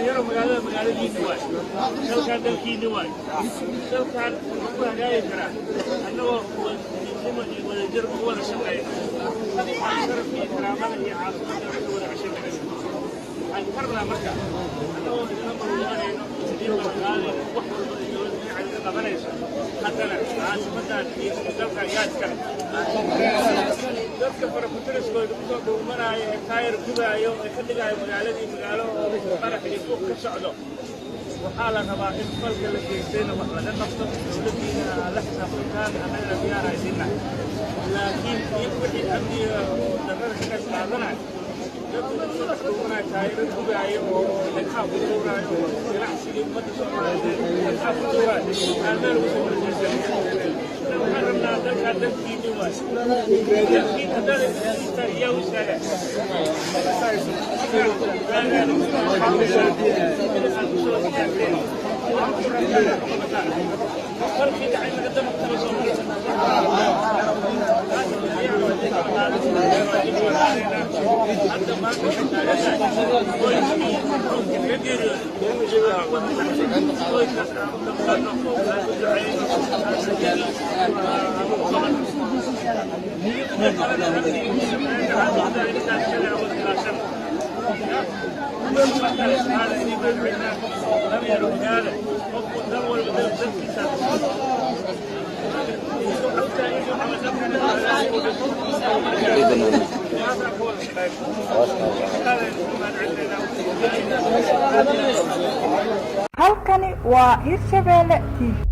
dhalinyaro magaaladiina waay dalkaan dalkiina waay dalkaan ku hagaagi karaa annagoo wadajir ugu wada shaqeeya sharafkii karaamada iyo caafimaadka wada cashaqeeya waxaan karnaa marka annagoo isla maruumanayno sidii wadaqaadayno wax walba ay dowladda dhinaca ka qabanayso haddana caasimadan iyo dalka yaa iskale dadka farafutiriskooda kusoo dhuumanaayo ee taayar gubaayo ee ka dhigaayo magaaladii magaalo oo qarax iyo suuq ka socdo waxaa la rabaa in falka la geystayna wax laga qabto dowladdiina la xisaabtantaan annagana diyaara idinnahay laakiin in wixii amniga oo darrada ka qayb qaadanayo dadku kusoo dhex dhuumanayo taayaro gubaayo oo dhagxaa ku tuuraayo oo ganacsigii ummadda soomaaliyeed dhagxaa ku tuuraayo aanmeel ugu soo warjeesan waxaan rabnaa dalkaa dalkiini waay dalkiin haddana yaa u istaaga falkii dhacay laga daba taba soo hadda maanta halkani waa Hirshabelle TV.